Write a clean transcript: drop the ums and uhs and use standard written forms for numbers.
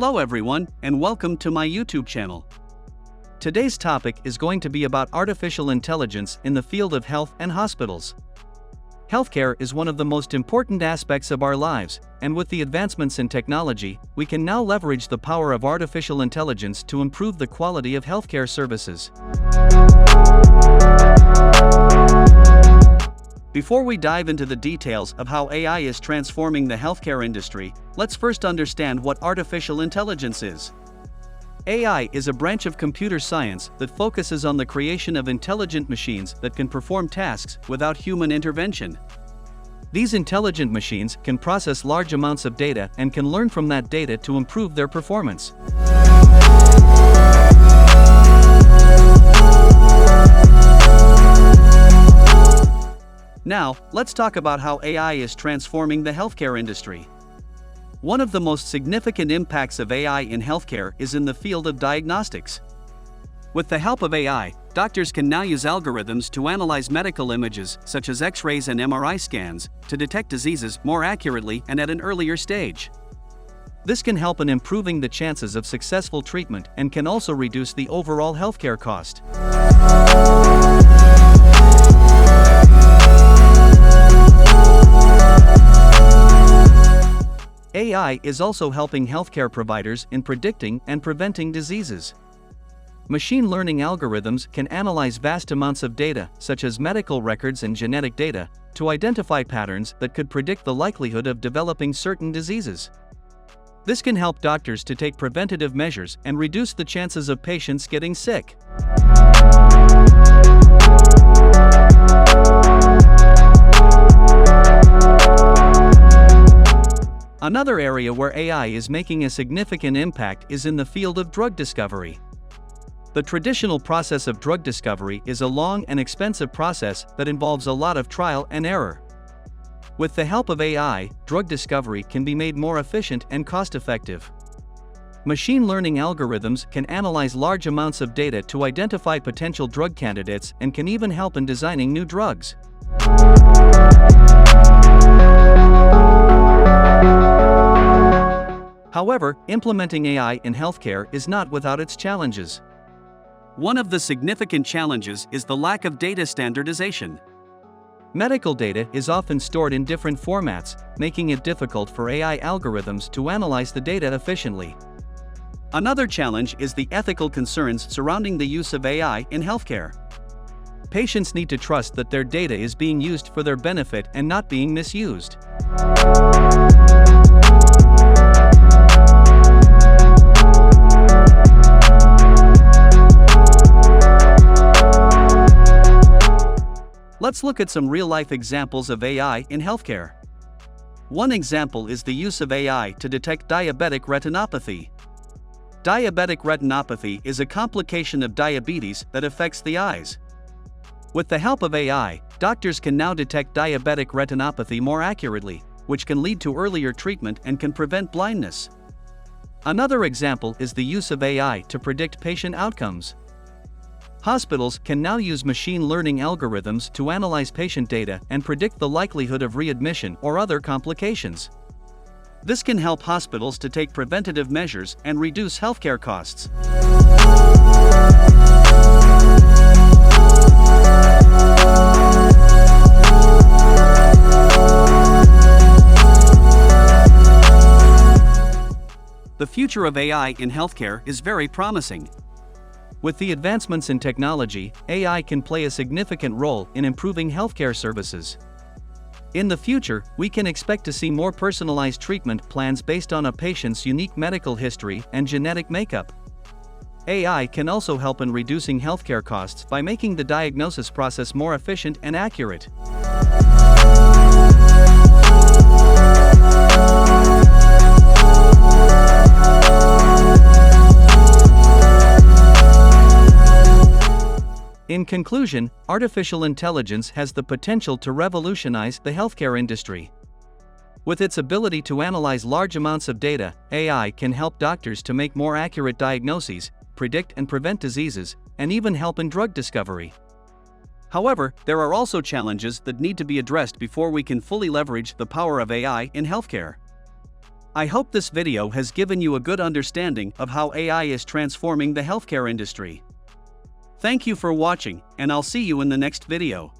Hello everyone, and welcome to my YouTube channel. Today's topic is going to be about artificial intelligence in the field of health and hospitals. Healthcare is one of the most important aspects of our lives, and with the advancements in technology, we can now leverage the power of artificial intelligence to improve the quality of healthcare services. Before we dive into the details of how AI is transforming the healthcare industry, let's first understand what artificial intelligence is. AI is a branch of computer science that focuses on the creation of intelligent machines that can perform tasks without human intervention. These intelligent machines can process large amounts of data and can learn from that data to improve their performance. Now, let's talk about how AI is transforming the healthcare industry. One of the most significant impacts of AI in healthcare is in the field of diagnostics. With the help of AI, doctors can now use algorithms to analyze medical images, such as X-rays and MRI scans, to detect diseases more accurately and at an earlier stage. This can help in improving the chances of successful treatment and can also reduce the overall healthcare cost. AI is also helping healthcare providers in predicting and preventing diseases. Machine learning algorithms can analyze vast amounts of data, such as medical records and genetic data, to identify patterns that could predict the likelihood of developing certain diseases. This can help doctors to take preventative measures and reduce the chances of patients getting sick. Another area where AI is making a significant impact is in the field of drug discovery. The traditional process of drug discovery is a long and expensive process that involves a lot of trial and error. With the help of AI, drug discovery can be made more efficient and cost-effective. Machine learning algorithms can analyze large amounts of data to identify potential drug candidates and can even help in designing new drugs. However, implementing AI in healthcare is not without its challenges. One of the significant challenges is the lack of data standardization. Medical data is often stored in different formats, making it difficult for AI algorithms to analyze the data efficiently. Another challenge is the ethical concerns surrounding the use of AI in healthcare. Patients need to trust that their data is being used for their benefit and not being misused. Let's look at some real-life examples of AI in healthcare. One example is the use of AI to detect diabetic retinopathy. Diabetic retinopathy is a complication of diabetes that affects the eyes. With the help of AI, doctors can now detect diabetic retinopathy more accurately, which can lead to earlier treatment and can prevent blindness. Another example is the use of AI to predict patient outcomes. Hospitals can now use machine learning algorithms to analyze patient data and predict the likelihood of readmission or other complications. This can help hospitals to take preventative measures and reduce healthcare costs. The future of AI in healthcare is very promising. With the advancements in technology, AI can play a significant role in improving healthcare services. In the future, we can expect to see more personalized treatment plans based on a patient's unique medical history and genetic makeup. AI can also help in reducing healthcare costs by making the diagnosis process more efficient and accurate. In conclusion, artificial intelligence has the potential to revolutionize the healthcare industry. With its ability to analyze large amounts of data, AI can help doctors to make more accurate diagnoses, predict and prevent diseases, and even help in drug discovery. However, there are also challenges that need to be addressed before we can fully leverage the power of AI in healthcare. I hope this video has given you a good understanding of how AI is transforming the healthcare industry. Thank you for watching, and I'll see you in the next video.